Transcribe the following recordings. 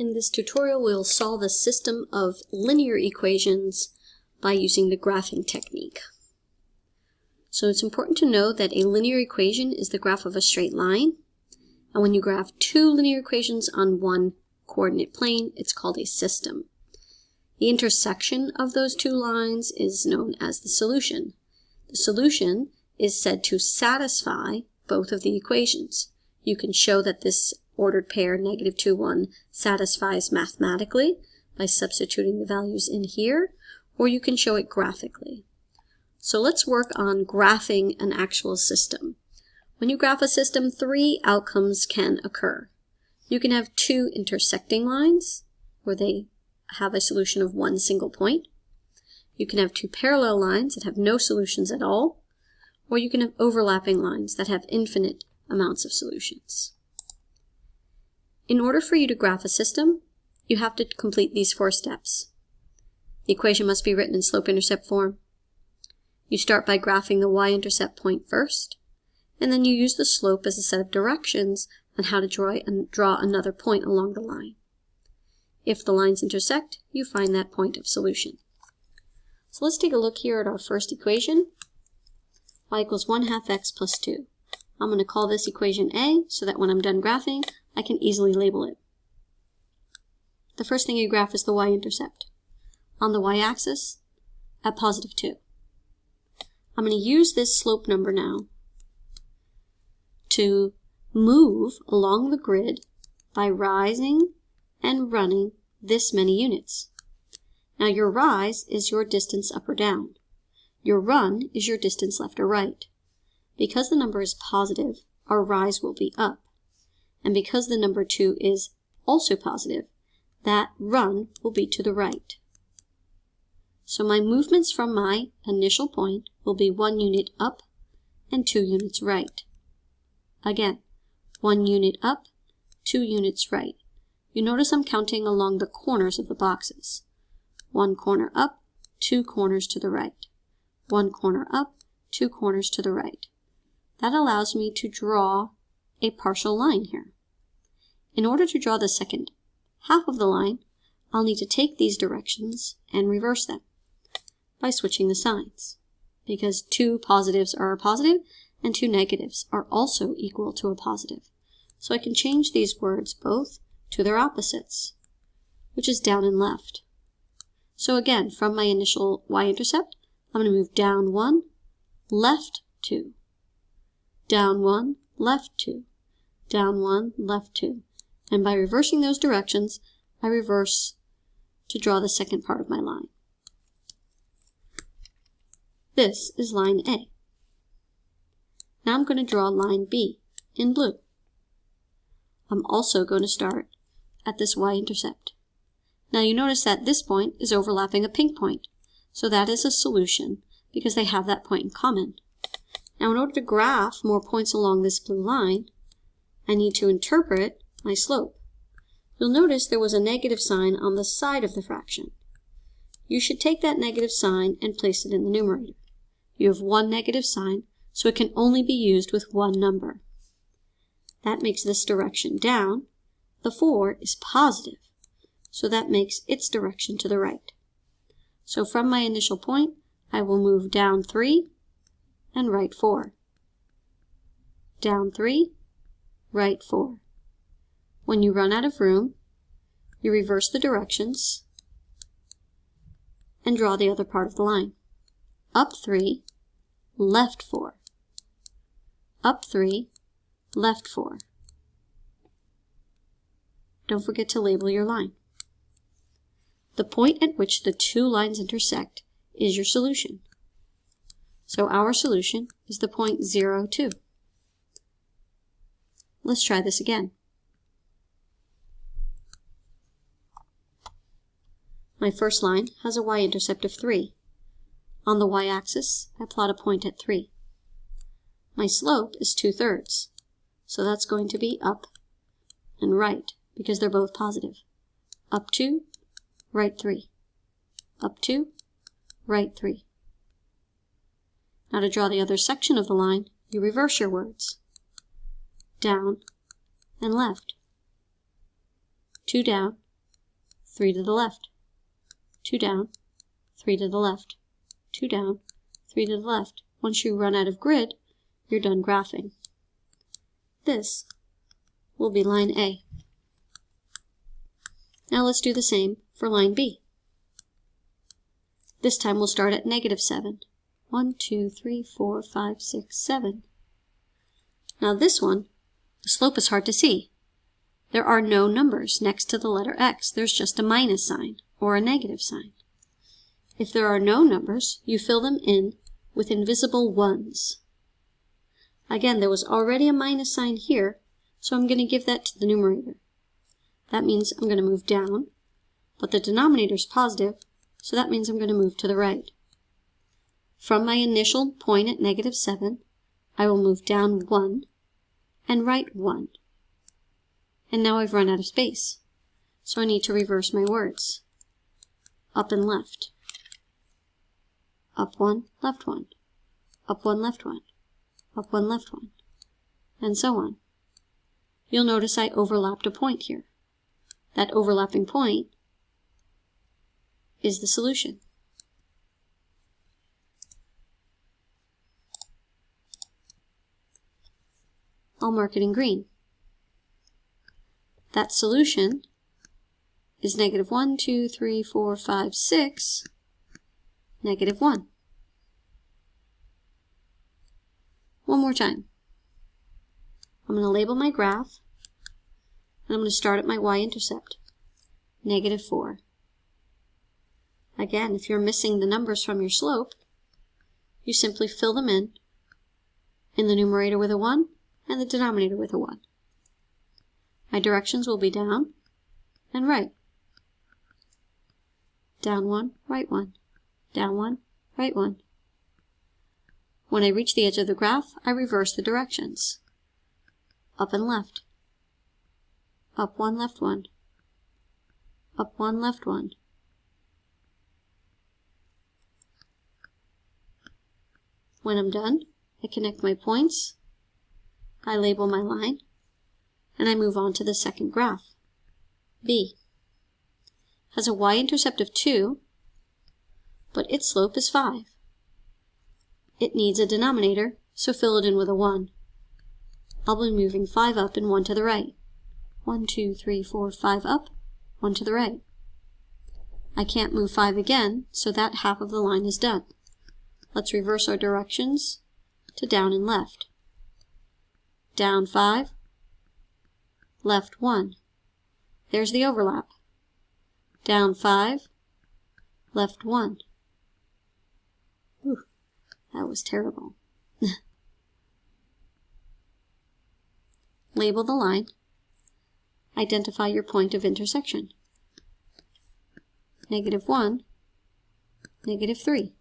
In this tutorial, we'll solve a system of linear equations by using the graphing technique. So it's important to know that a linear equation is the graph of a straight line. And when you graph two linear equations on one coordinate plane, it's called a system. The intersection of those two lines is known as the solution. The solution is said to satisfy both of the equations. You can show that this ordered pair -2, 1 satisfies mathematically by substituting the values in here, or you can show it graphically. So let's work on graphing an actual system. When you graph a system, three outcomes can occur. You can have two intersecting lines where they have a solution of one single point. You can have two parallel lines that have no solutions at all, or you can have overlapping lines that have infinite amounts of solutions. In order for you to graph a system, you have to complete these 4 steps. The equation must be written in slope-intercept form. You start by graphing the y-intercept point first, and then you use the slope as a set of directions on how to draw another point along the line. If the lines intersect, you find that point of solution. So let's take a look here at our first equation. Y equals 1/2 x plus 2. I'm going to call this equation A so that when I'm done graphing, I can easily label it. The first thing you graph is the y-intercept. On the y-axis, at +2. I'm going to use this slope number now to move along the grid by rising and running this many units. Now your rise is your distance up or down. Your run is your distance left or right. Because the number is positive, our rise will be up. And because the number 2 is also positive, that run will be to the right. So my movements from my initial point will be 1 unit up and 2 units right. Again, 1 unit up, 2 units right. You notice I'm counting along the corners of the boxes. 1 corner up, 2 corners to the right. 1 corner up, 2 corners to the right. That allows me to draw a partial line here. In order to draw the second half of the line, I'll need to take these directions and reverse them by switching the signs, because 2 positives are a positive and 2 negatives are also equal to a positive. So I can change these words both to their opposites, which is down and left. So again, from my initial y-intercept, I'm going to move down 1, left 2, down 1, left 2, down 1, left 2. And by reversing those directions, I reverse to draw the second part of my line. This is line A. Now I'm going to draw line B in blue. I'm also going to start at this y-intercept. Now you notice that this point is overlapping a pink point, so that is a solution because they have that point in common. Now in order to graph more points along this blue line, I need to interpret my slope. You'll notice there was a negative sign on the side of the fraction. You should take that negative sign and place it in the numerator. You have 1 negative sign, so it can only be used with 1 number. That makes this direction down. The 4 is positive, so that makes its direction to the right. So from my initial point, I will move down 3 and right 4. Down 3, right 4. When you run out of room, you reverse the directions and draw the other part of the line. Up 3, left 4. Up 3, left 4. Don't forget to label your line. The point at which the 2 lines intersect is your solution. So our solution is the point 0, 2. Let's try this again. My first line has a y-intercept of 3. On the y-axis, I plot a point at 3. My slope is 2/3, so that's going to be up and right, because they're both positive. Up 2, right 3. Up 2, right 3. Now to draw the other section of the line, you reverse your words. Down and left. 2 down, 3 to the left, 2 down, 3 to the left, 2 down, 3 to the left. Once you run out of grid, you're done graphing. This will be line A. Now let's do the same for line B. This time we'll start at -7. 1, 2, 3, 4, 5, 6, 7. Now this one, the slope is hard to see. There are no numbers next to the letter X. There's just a minus sign or a negative sign. If there are no numbers, you fill them in with invisible ones. Again, there was already a minus sign here, so I'm going to give that to the numerator. That means I'm going to move down, but the denominator is positive, so that means I'm going to move to the right. From my initial point at -7, I will move down 1 and right 1. And now I've run out of space, so I need to reverse my words. Up and left. Up 1, left 1. Up 1, left 1. Up 1, left 1. And so on. You'll notice I overlapped a point here. That overlapping point is the solution. I'll mark it in green. That solution is -1, 2, 3, 4, 5, 6, -1. One more time. I'm going to label my graph, and I'm going to start at my y-intercept, -4. Again, if you're missing the numbers from your slope, you simply fill them in the numerator with a 1 and the denominator with a 1. My directions will be down and right. Down 1, right 1. Down 1, right 1. When I reach the edge of the graph, I reverse the directions. Up and left. Up 1, left 1. Up 1, left 1. When I'm done, I connect my points, I label my line, and I move on to the second graph. B has a y-intercept of 2, but its slope is 5. It needs a denominator, so fill it in with a 1. I'll be moving 5 up and 1 to the right. 1, 2, 3, 4, 5 up, 1 to the right. I can't move 5 again, so that half of the line is done. Let's reverse our directions to down and left. Down 5, left 1. There's the overlap. Down 5, left 1. Ooh, that was terrible. Label the line. Identify your point of intersection. -1, -3.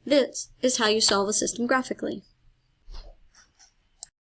This is how you solve a system graphically.